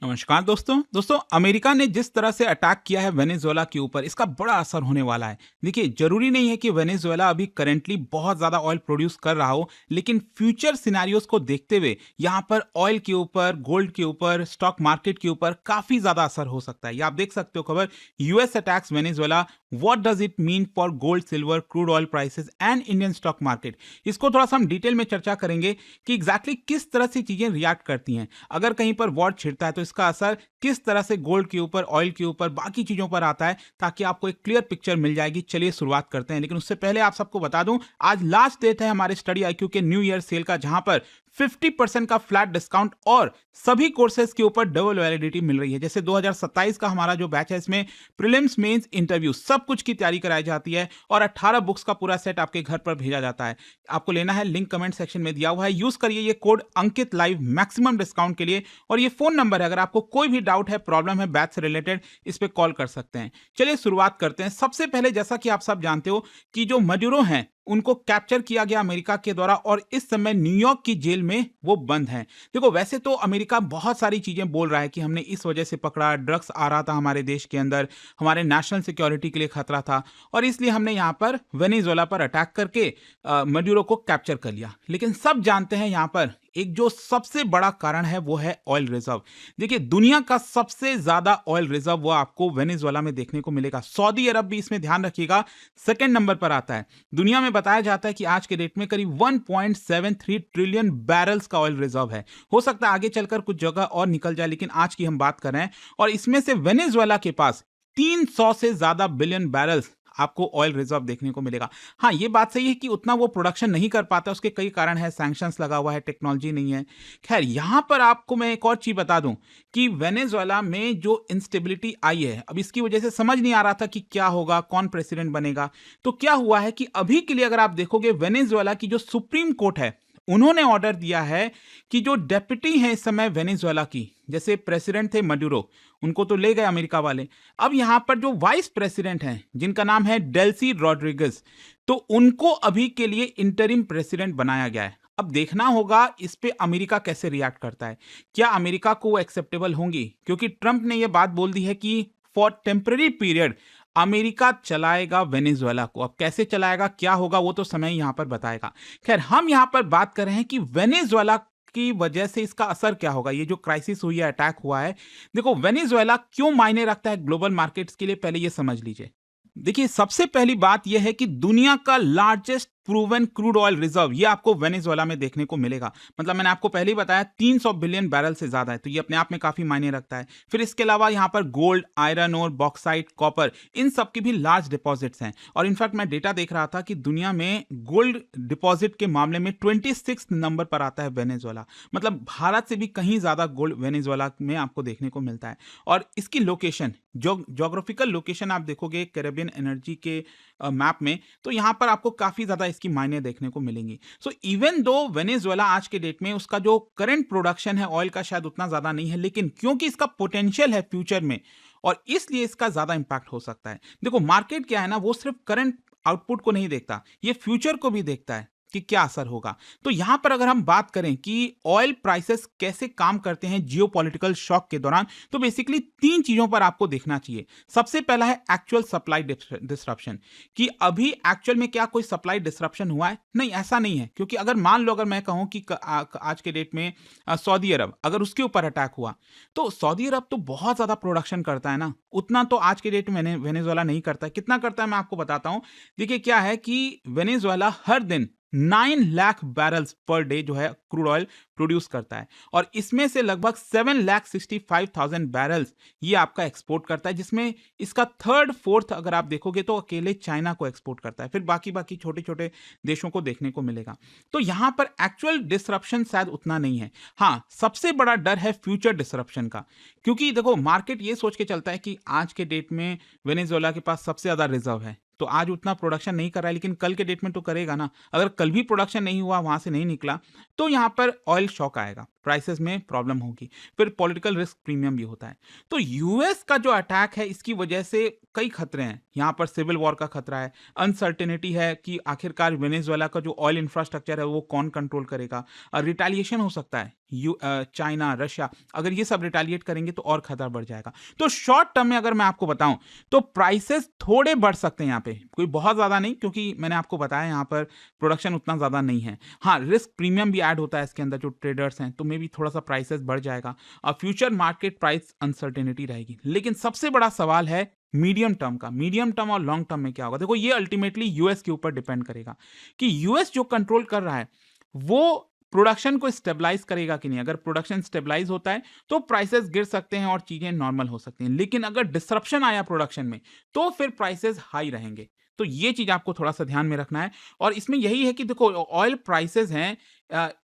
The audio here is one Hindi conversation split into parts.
नमस्कार दोस्तों अमेरिका ने जिस तरह से अटैक किया है वेनेजुएला के ऊपर, इसका बड़ा असर होने वाला है। देखिए, जरूरी नहीं है कि वेनेजुएला अभी करेंटली बहुत ज़्यादा ऑयल प्रोड्यूस कर रहा हो, लेकिन फ्यूचर सिनेरियोज को देखते हुए यहाँ पर ऑयल के ऊपर, गोल्ड के ऊपर, स्टॉक मार्केट के ऊपर काफ़ी ज़्यादा असर हो सकता है। ये आप देख सकते हो खबर, US attacks Venezuela, what does it mean for gold, silver, crude oil prices and Indian stock market. इसको थोड़ा सा हम डिटेल में चर्चा करेंगे कि एग्जैक्टली किस तरह से चीज़ें रिएक्ट करती हैं। अगर कहीं पर वॉर छिड़ता है तो इसका असर किस तरह से गोल्ड के ऊपर, ऑयल के ऊपर, बाकी चीजों पर आता है, ताकि आपको एक क्लियर पिक्चर मिल जाएगी। चलिए शुरुआत करते हैं, लेकिन उससे पहले आप सबको बता दूं, आज लास्ट डेट है हमारे स्टडी आईक्यू के न्यू ईयर सेल का, जहां पर 50% का फ्लैट डिस्काउंट और सभी कोर्सेज के ऊपर डबल वैलिडिटी मिल रही है। जैसे 2027 का हमारा जो बैच है, इसमें प्रीलिम्स, मेंस, इंटरव्यू सब कुछ की तैयारी कराई जाती है और 18 बुक्स का पूरा सेट आपके घर पर भेजा जाता है। आपको लेना है, लिंक कमेंट सेक्शन में दिया हुआ है। यूज करिए ये कोड अंकित लाइव मैक्सिमम डिस्काउंट के लिए, और ये फोन नंबर है, अगर आपको कोई भी डाउट है, प्रॉब्लम है बैच से रिलेटेड, इस पे कॉल कर सकते हैं। चलिए शुरुआत करते हैं। सबसे पहले, जैसा कि आप सब जानते हो कि जो मड्यूरो हैं उनको कैप्चर किया गया अमेरिका के द्वारा और इस समय न्यूयॉर्क की जेल में वो बंद हैं। देखो, वैसे तो अमेरिका बहुत सारी चीजें बोल रहा है कि हमने इस वजह से पकड़ा, ड्रग्स आ रहा था हमारे देश के अंदर, हमारे नेशनल सिक्योरिटी के लिए खतरा था, और इसलिए हमने यहाँ पर वेनेजुएला पर अटैक करके मड्यूरो को कैप्चर कर लिया। लेकिन सब जानते हैं यहाँ पर एक जो सबसे बड़ा कारण है वो है ऑयल रिजर्व। देखिए, दुनिया का सबसे ज्यादा ऑयल रिजर्व वो आपको वेनेजुएला में देखने को मिलेगा। सऊदी अरब भी, इसमें ध्यान रखिएगा, सेकंड नंबर पर आता है। दुनिया में बताया जाता है कि आज के डेट में करीब 1.73 ट्रिलियन बैरल्स का ऑयल रिजर्व है। हो सकता है आगे चलकर कुछ जगह और निकल जाए, लेकिन आज की हम बात कर रहे हैं, और इसमें से वेनेजुएला के पास 300 से ज्यादा बिलियन बैरल्स आपको ऑयल रिजर्व देखने को मिलेगा। हाँ, ये बात सही है कि उतना वो प्रोडक्शन नहीं कर पाता, उसके कई कारण है, सैंक्शंस लगा हुआ है, टेक्नोलॉजी नहीं है। खैर, यहां पर आपको मैं एक और चीज बता दूं कि वेनेजुएला में जो इंस्टेबिलिटी आई है, अब इसकी वजह से समझ नहीं आ रहा था कि क्या होगा, कौन प्रेसिडेंट बनेगा। तो क्या हुआ है कि अभी के लिए अगर आप देखोगे, वेनेजुएला की जो सुप्रीम कोर्ट है, उन्होंने ऑर्डर दिया है कि जो डेप्यूटी है इस समय वेनेजुएला की, जैसे प्रेसिडेंट थे मड्यूरो, उनको तो ले गए अमेरिका वाले, अब यहां पर जो वाइस प्रेसिडेंट हैं, जिनका नाम है डेल्सी रॉड्रिगेज, तो उनको अभी के लिए इंटरिम प्रेसिडेंट बनाया गया है। अब देखना होगा इस पे अमेरिका कैसे रिएक्ट करता है, क्या अमेरिका को वो एक्सेप्टेबल होंगी, क्योंकि ट्रंप ने यह बात बोल दी है कि फॉर टेम्पररी पीरियड अमेरिका चलाएगा वेनेजुएला को। अब कैसे चलाएगा, क्या होगा, वो तो समय यहां पर बताएगा। खैर, हम यहां पर बात कर रहे हैं कि वेनेजुएला की वजह से इसका असर क्या होगा, ये जो क्राइसिस हुई है, अटैक हुआ है। देखो, वेनेजुएला क्यों मायने रखता है ग्लोबल मार्केट्स के लिए, पहले ये समझ लीजिए। देखिए, सबसे पहली बात यह है कि दुनिया का largest proven crude oil reserve ये आपको वेनेजुएला में देखने को मिलेगा। मतलब मैंने आपको पहले ही बताया, 300 बिलियन बैरल से ज्यादा है, तो ये अपने आप में काफी मायने रखता है। फिर इसके अलावा यहाँ पर गोल्ड, आयरन और बॉक्साइट, कॉपर, इन सब की भी लार्ज डिपॉजिट्स हैं। और इनफैक्ट मैं डेटा देख रहा था कि दुनिया में गोल्ड डिपॉजिट के मामले में 26 नंबर पर आता है वेनेजुएला। मतलब भारत से भी कहीं ज्यादा गोल्ड वेनेजुएला में आपको देखने को मिलता है। और इसकी लोकेशन, जोग्राफिकल लोकेशन आप देखोगे कैरेबियन एनर्जी के मैप में, तो यहां पर आपको काफी ज्यादा इसकी मायने देखने को मिलेंगी। सो इवन दो वेनेजुएला आज के डेट में उसका जो करंट प्रोडक्शन है ऑयल का शायद उतना ज्यादा नहीं है, लेकिन क्योंकि इसका पोटेंशियल है फ्यूचर में, और इसलिए इसका ज्यादा इंपैक्ट हो सकता है। देखो, मार्केट क्या है ना, वो सिर्फ करंट आउटपुट को नहीं देखता, ये फ्यूचर को भी देखता है कि क्या असर होगा। तो यहां पर अगर हम बात करें कि ऑयल प्राइसेस कैसे काम करते हैं जियोपॉलिटिकल शॉक के दौरान, तो बेसिकली 3 चीजों पर आपको देखना चाहिए। सबसे पहला है एक्चुअल सप्लाई डिसरप्शन, कि अभी एक्चुअल में क्या कोई सप्लाई डिसरप्शन हुआ है। नहीं, ऐसा नहीं है, क्योंकि अगर मान लो, अगर मैं कहूं कि आज के डेट में सऊदी अरब, अगर उसके ऊपर अटैक हुआ, तो सऊदी अरब तो बहुत ज्यादा प्रोडक्शन करता है ना, उतना तो आज के डेट में वेनेजुएला नहीं करता है। कितना करता है मैं आपको बताता हूं। देखिए, क्या है कि वेनेजुएला हर दिन 9 लाख बैरल्स पर डे जो है क्रूड ऑयल प्रोड्यूस करता है, और इसमें से लगभग 7,65,000 बैरल्स ये आपका एक्सपोर्ट करता है, जिसमें इसका थर्ड फोर्थ अगर आप देखोगे तो अकेले चाइना को एक्सपोर्ट करता है, फिर बाकी बाकी छोटे छोटे देशों को देखने को मिलेगा। तो यहां पर एक्चुअल डिसरप्शन शायद उतना नहीं है। हाँ, सबसे बड़ा डर है फ्यूचर डिसरप्शन का, क्योंकि देखो, मार्केट ये सोच के चलता है कि आज के डेट में वेनेजुएला के पास सबसे ज्यादा रिजर्व है, तो आज उतना प्रोडक्शन नहीं कर रहा है, लेकिन कल के डेट में तो करेगा ना। अगर कल भी प्रोडक्शन नहीं हुआ, वहां से नहीं निकला, तो यहां पर ऑयल शॉक आएगा, प्राइसेस में प्रॉब्लम होगी, फिर पॉलिटिकल रिस्क प्रीमियम भी होता है। तो यूएस का जो अटैक है, इसकी वजह से कई खतरे हैं। यहां पर सिविल वॉर का खतरा है, अनसर्टेनिटी है कि आखिरकार वेनेजुएला का जो ऑयल इंफ्रास्ट्रक्चर है वो कौन कंट्रोल करेगा, और रिटेलिएशन हो सकता है। चाइना, रशिया, अगर ये सब रिटेलिएट करेंगे तो और खतरा बढ़ जाएगा। तो शॉर्ट टर्म में अगर मैं आपको बताऊं तो प्राइसेस थोड़े बढ़ सकते हैं यहाँ पे, कोई बहुत ज़्यादा नहीं, क्योंकि मैंने आपको बताया यहाँ पर प्रोडक्शन उतना ज़्यादा नहीं है। हाँ, रिस्क प्रीमियम भी ऐड होता है इसके अंदर, जो ट्रेडर्स हैं, तो मे भी थोड़ा सा प्राइसेस बढ़ जाएगा और फ्यूचर मार्केट प्राइस अनसर्टेनिटी रहेगी। लेकिन सबसे बड़ा सवाल है मीडियम टर्म का। मीडियम टर्म और लॉन्ग टर्म में क्या होगा? देखो, ये अल्टीमेटली यूएस के ऊपर डिपेंड करेगा कि यूएस जो कंट्रोल कर रहा है वो प्रोडक्शन को स्टेबलाइज करेगा कि नहीं। अगर प्रोडक्शन स्टेबलाइज होता है तो प्राइसेस गिर सकते हैं और चीजें नॉर्मल हो सकती हैं, लेकिन अगर डिसरप्शन आया प्रोडक्शन में तो फिर प्राइसेस हाई रहेंगे। तो ये चीज आपको थोड़ा सा ध्यान में रखना है। और इसमें यही है कि देखो, ऑयल प्राइसेस हैं,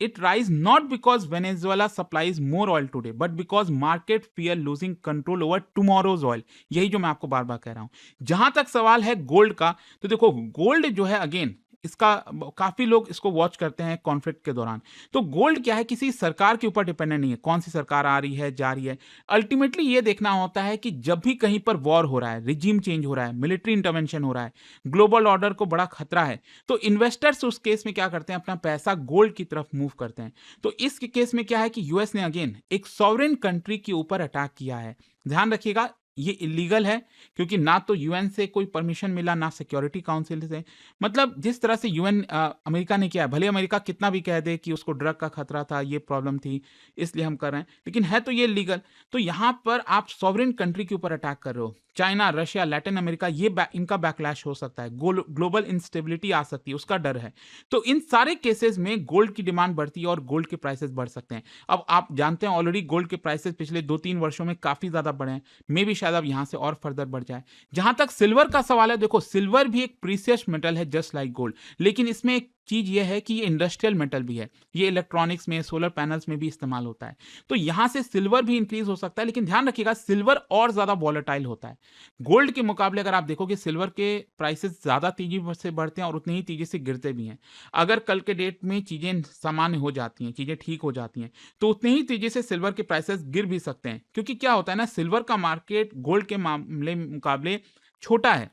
it rise not because Venezuela supplies more oil today but because market fear losing control over tomorrow's oil. यही जो मैं आपको बार बार कह रहा हूं। जहां तक सवाल है गोल्ड का, तो देखो, गोल्ड जो है, अगेन इसका काफी लोग इसको वॉच करते हैं कॉन्फ्लिक्ट के दौरान। तो गोल्ड क्या है, किसी सरकार के ऊपर डिपेंडेंट नहीं है, कौन सी सरकार आ रही है, जा रही है। अल्टीमेटली ये देखना होता है कि जब भी कहीं पर वॉर हो रहा है, रिजीम चेंज हो रहा है, मिलिट्री इंटरवेंशन हो रहा है, ग्लोबल ऑर्डर को बड़ा खतरा है, तो इन्वेस्टर्स उस केस में क्या करते हैं, अपना पैसा गोल्ड की तरफ मूव करते हैं। तो इस केस में क्या है कि यूएस ने अगेन एक सॉवरेन कंट्री के ऊपर अटैक किया है। ध्यान रखिएगा, ये इलीगल है, क्योंकि ना तो यूएन से कोई परमिशन मिला, ना सिक्योरिटी काउंसिल से। मतलब जिस तरह से यूएन अमेरिका ने किया है, भले अमेरिका कितना भी कह दे कि उसको ड्रग का खतरा था, ये प्रॉब्लम थी, इसलिए हम कर रहे हैं, लेकिन है तो ये लीगल। तो यहां पर आप सॉवरेन कंट्री के ऊपर अटैक कर रहे हो। चाइना, रशिया, लैटिन अमेरिका, ये इनका बैकलैश हो सकता है, ग्लोबल इंस्टेबिलिटी आ सकती है, उसका डर है। तो इन सारे केसेस में गोल्ड की डिमांड बढ़ती है और गोल्ड के प्राइसेस बढ़ सकते हैं। अब आप जानते हैं ऑलरेडी गोल्ड के प्राइसेस पिछले 2-3 वर्षों में काफी ज्यादा बढ़े हैं, मे भी शायद अब यहां से और फर्दर बढ़ जाए। जहां तक सिल्वर का सवाल है, देखो, सिल्वर भी एक प्रीसियस मेटल है जस्ट लाइक गोल्ड, लेकिन इसमें एक चीज ये है कि ये इंडस्ट्रियल मेटल भी है, ये इलेक्ट्रॉनिक्स में, सोलर पैनल्स में भी इस्तेमाल होता है। तो यहां से सिल्वर भी इंक्रीज हो सकता है, लेकिन ध्यान रखिएगा सिल्वर और ज्यादा वॉलेटाइल होता है गोल्ड के मुकाबले। अगर आप देखोगे सिल्वर के प्राइसेस ज्यादा तेजी से बढ़ते हैं और उतनी ही तेजी से गिरते भी हैं। अगर कल के डेट में चीजें सामान्य हो जाती हैं, चीजें ठीक हो जाती हैं, तो उतनी ही तेजी से सिल्वर के प्राइसेस गिर भी सकते हैं, क्योंकि क्या होता है ना, सिल्वर का मार्केट गोल्ड के मामले मुकाबले छोटा है,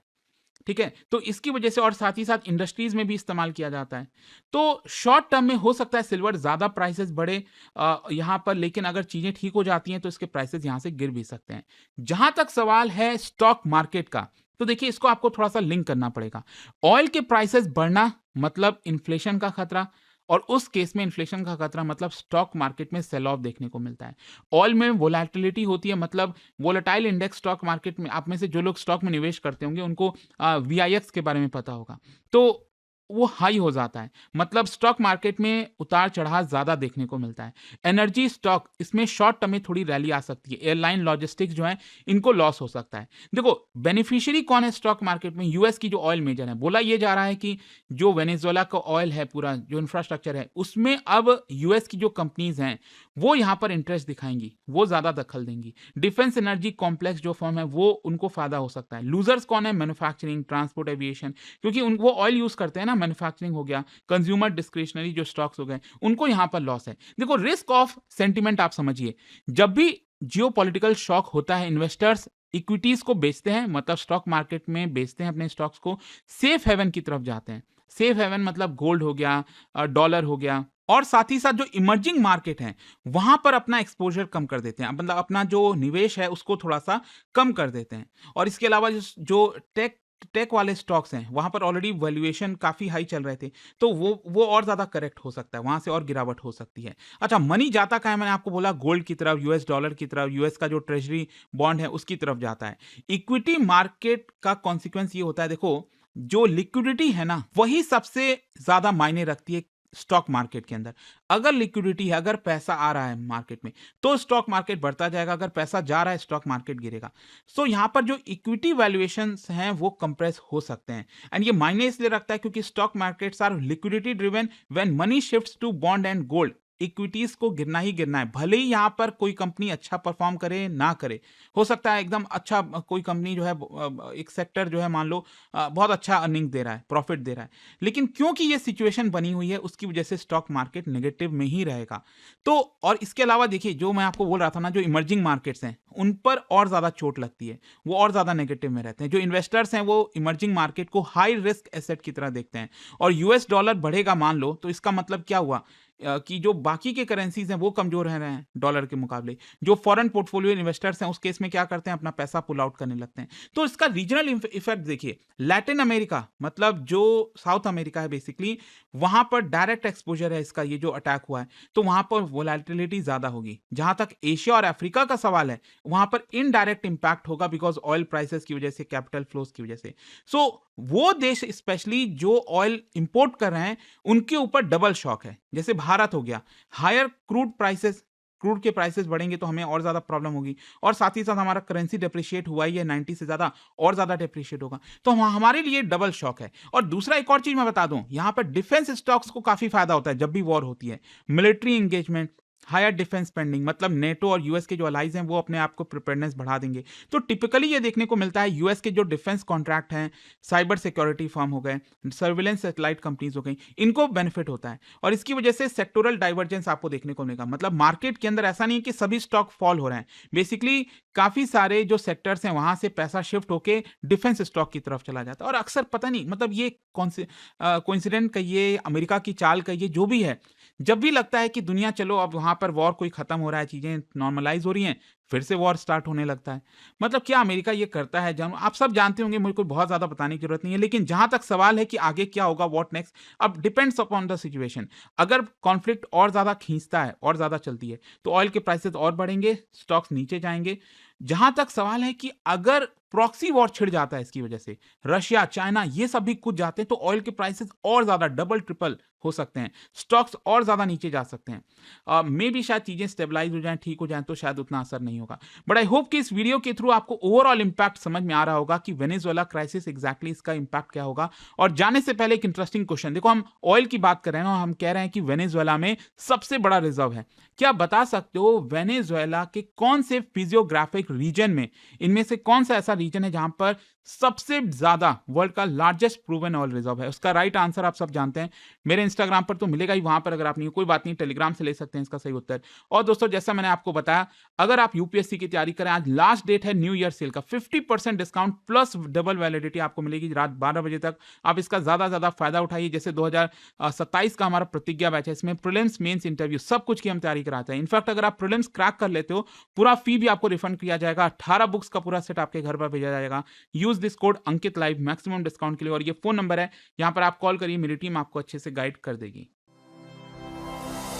ठीक है। तो इसकी वजह से, और साथ ही साथ इंडस्ट्रीज में भी इस्तेमाल किया जाता है। तो शॉर्ट टर्म में हो सकता है सिल्वर ज्यादा प्राइसेस बढ़े यहां पर, लेकिन अगर चीजें ठीक हो जाती हैं तो इसके प्राइसेस यहां से गिर भी सकते हैं। जहां तक सवाल है स्टॉक मार्केट का, तो देखिए, इसको आपको थोड़ा सा लिंक करना पड़ेगा। ऑयल के प्राइसेस बढ़ना मतलब इन्फ्लेशन का खतरा, और उस केस में इन्फ्लेशन का खतरा मतलब स्टॉक मार्केट में सेल ऑफ देखने को मिलता है। ऑयल में वोलेटिलिटी होती है, मतलब वोलेटाइल इंडेक्स स्टॉक मार्केट में, आप में से जो लोग स्टॉक में निवेश करते होंगे उनको वीआईएक्स के बारे में पता होगा, तो वो हाई हो जाता है, मतलब स्टॉक मार्केट में उतार चढ़ाव ज्यादा देखने को मिलता है। एनर्जी स्टॉक, इसमें शॉर्ट टर्म में थोड़ी रैली आ सकती है। एयरलाइन, लॉजिस्टिक्स जो है, इनको लॉस हो सकता है। देखो, बेनिफिशियरी कौन है स्टॉक मार्केट में? यूएस की जो ऑयल मेजर है। बोला ये जा रहा है कि जो वेनेजुएला का ऑयल है, पूरा जो इंफ्रास्ट्रक्चर है, उसमें अब यूएस की जो कंपनीज हैं वो यहां पर इंटरेस्ट दिखाएंगी, वो ज्यादा दखल देंगी। डिफेंस एनर्जी कॉम्प्लेक्स जो फर्म है, वो उनको फायदा हो सकता है। लूजर्स कौन है? मैन्युफैक्चरिंग, ट्रांसपोर्ट, एविएशन, क्योंकि वो ऑयल यूज करते हैं ना, मैन्युफैक्चरिंग हो गया, कंज्यूमर डिस्क्रिशनरी जो स्टॉक्स हो गए, उनको यहां पर लॉस है। देखो, रिस्क ऑफ सेंटिमेंट आप समझिए, जब भी जियोपॉलिटिकल शॉक होता है, इन्वेस्टर्स इक्विटीज को बेचते हैं, मतलब स्टॉक मार्केट में बेचते हैं अपने स्टॉक्स को, सेफ हेवन की तरफ जाते हैं। सेफ हेवन मतलब गोल्ड हो गया, डॉलर हो गया, और साथ ही साथ जो इमर्जिंग मार्केट है वहां पर अपना एक्सपोजर कम कर देते हैं, मतलब अपना जो निवेश है उसको थोड़ा सा कम कर देते हैं। और इसके अलावा जो टेक टेक वाले स्टॉक्स हैं, वहां पर ऑलरेडी वैल्यूएशन काफी हाई चल रहे थे, तो वो और ज्यादा करेक्ट हो सकता है, वहां से और गिरावट हो सकती है। अच्छा, मनी जाता कहाँ है? मैंने आपको बोला गोल्ड की तरफ, यूएस डॉलर की तरफ, यूएस का जो ट्रेजरी बॉन्ड है उसकी तरफ जाता है। इक्विटी मार्केट का कॉन्सिक्वेंस ये होता है, देखो, जो लिक्विडिटी है ना, वही सबसे ज्यादा मायने रखती है स्टॉक मार्केट के अंदर। अगर लिक्विडिटी है, अगर पैसा आ रहा है मार्केट में, तो स्टॉक मार्केट बढ़ता जाएगा, अगर पैसा जा रहा है स्टॉक मार्केट गिरेगा। सो यहां पर जो इक्विटी वैल्यूएशंस हैं वो कंप्रेस हो सकते हैं, एंड ये मायने इसलिए रखता है क्योंकि stock markets are liquidity driven. When money shifts to bond and gold, equities को गिरना ही गिरना है, भले ही यहां पर कोई कंपनी अच्छा परफॉर्म करे ना करे। हो सकता है एकदम अच्छा कोई कंपनी जो है, एक सेक्टर जो है, मान लो बहुत अच्छा अर्निंग दे रहा है, प्रॉफिट दे रहा है, लेकिन क्योंकि ये सिचुएशन बनी हुई है उसकी वजह से स्टॉक मार्केट नेगेटिव में ही रहेगा। तो और इसके अलावा देखिए, जो मैं आपको बोल रहा था ना, जो इमर्जिंग मार्केट्स हैं उन पर और ज्यादा चोट लगती है, वो और ज्यादा नेगेटिव में रहते हैं। जो इन्वेस्टर्स हैं वो इमर्जिंग मार्केट को हाई रिस्क एसेट की तरह देखते हैं, और यूएस डॉलर बढ़ेगा मान लो, तो इसका मतलब क्या हुआ कि जो बाकी के करेंसीज हैं वो कमजोर रह रहे हैं डॉलर के मुकाबले, जो फॉरेन पोर्टफोलियो इन्वेस्टर्स हैं उस केस में क्या करते हैं, अपना पैसा पुल आउट करने लगते हैं। तो इसका रीजनल इफेक्ट देखिए, लैटिन अमेरिका मतलब जो साउथ अमेरिका है बेसिकली, वहां पर डायरेक्ट एक्सपोजर है इसका, ये जो अटैक हुआ है, तो वहां पर वोलेटिलिटी ज्यादा होगी। जहां तक एशिया और अफ्रीका का सवाल है, वहां पर इनडायरेक्ट इंपैक्ट होगा बिकॉज ऑयल प्राइसेस की वजह से, कैपिटल फ्लोज की वजह से। सो वो देश स्पेशली जो ऑयल इंपोर्ट कर रहे हैं उनके ऊपर डबल शॉक है। जैसे भारत हो गया, हायर क्रूड के प्राइसेस बढ़ेंगे तो हमें और ज्यादा प्रॉब्लम होगी, और साथ ही साथ हमारा करेंसी डेप्रिशिएट हुआ ही है 90 से ज्यादा, और ज्यादा डेप्रिशिएट होगा, तो हमारे लिए डबल शॉक है। और दूसरा एक और चीज मैं बता दूं, यहां पर डिफेंस स्टॉक्स को काफी फायदा होता है जब भी वॉर होती है। Military engagement, higher defence spending, मतलब नेटो और यूएस के जो अलाइज हैं वो अपने आप को प्रिपेयरनेस बढ़ा देंगे। तो टिपिकली ये देखने को मिलता है यूएस के जो डिफेंस कॉन्ट्रैक्ट हैं, साइबर सिक्योरिटी फर्म हो गए, सर्विलेंस सैटेलाइट कंपनीज हो गई, इनको बेनिफिट होता है, और इसकी वजह से सेक्टोरल डाइवर्जेंस आपको देखने को मिलेगा। मतलब मार्केट के अंदर ऐसा नहीं है कि सभी स्टॉक फॉल हो रहे हैं, बेसिकली काफी सारे जो सेक्टर्स हैं वहां से पैसा शिफ्ट होके डिफेंस स्टॉक की तरफ चला जाता है। और अक्सर पता नहीं, मतलब ये कोइंसिडेंट कहिए, अमेरिका की चाल कहिए, जो भी है, जब भी लगता है कि दुनिया चलो अब वहां पर वॉर कोई खत्म हो रहा है, चीजें नॉर्मलाइज हो रही हैं, फिर से वॉर स्टार्ट होने लगता है। मतलब क्या अमेरिका ये करता है, आप सब जानते होंगे, मुझे कोई बहुत ज्यादा बताने की जरूरत नहीं है। लेकिन जहां तक सवाल है कि आगे क्या होगा, व्हाट नेक्स्ट, अब डिपेंड्स अपॉन द सिचुएशन। अगर कॉन्फ्लिक्ट और ज्यादा खींचता है, और ज्यादा चलती है, तो ऑयल के प्राइसेस और बढ़ेंगे, स्टॉक्स नीचे जाएंगे। जहां तक सवाल है कि अगर प्रॉक्सी वॉर छिड़ जाता है, इसकी वजह से रशिया, चाइना, ये सब भी कुछ जाते हैं, तो ऑयल के प्राइसेस और ज्यादा डबल ट्रिपल हो सकते हैं, स्टॉक्स और ज्यादा नीचे जा सकते हैं। मे भी शायद चीजें स्टेबलाइज हो जाएं, ठीक हो जाएं, तो शायद उतना असर नहीं होगा। बट आई होप कि इस वीडियो के थ्रू आपको ओवरऑल इंपैक्ट समझ में आ रहा होगा कि वेनेजुएला क्राइसिस एग्जैक्टली इसका इंपैक्ट क्या होगा। और जाने से पहले एक इंटरेस्टिंग क्वेश्चन, देखो हम ऑयल की बात कर रहे हैं ना, हम कह रहे हैं कि वेनेजुएला में सबसे बड़ा रिजर्व है। क्या आप बता सकते हो वेनेजुएला के कौन से फिजियोग्राफिक रीजन में, इनमें से कौन सा ऐसा रीजन है जहां पर सबसे ज्यादा वर्ल्ड का लार्जेस्ट प्रूवन ऑयल रिजर्व है? उसका राइट आंसर आप सब जानते हैं, मेरे इंस्टाग्राम पर तो मिलेगा ही, वहां पर अगर आप नहीं, कोई बात नहीं, टेलीग्राम से ले सकते हैं इसका सही उत्तर। और दोस्तों, जैसा मैंने आपको बताया, अगर आप यूपीएससी की तैयारी करें, आज लास्ट डेट है न्यू ईयर सेल का, 50% डिस्काउंट प्लस डबल वैलिडिटी आपको मिलेगी रात 12 बजे तक। आप इसका ज्यादा फायदा उठाइए। जैसे 2027 का हमारा प्रतिज्ञा बैच है, इसमें प्रीलिम्स, मेंस, इंटरव्यू सब कुछ की हम तैयारी कराते हैं। इनफैक्ट अगर आप प्रीलिम्स क्रैक कर लेते हो, पूरा फी भी आपको रिफंड किया जाएगा, 18 बुक्स का पूरा सेट आपके घर पर भेजा जाएगा। Use this code Ankit live maximum discount के लिए, और ये फोन नंबर है, यहां पर आप कॉल करिए, मेरी टीम आपको अच्छे से गाइड कर देगी।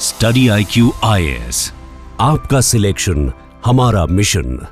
स्टडी IQ IAS, आपका सिलेक्शन हमारा मिशन।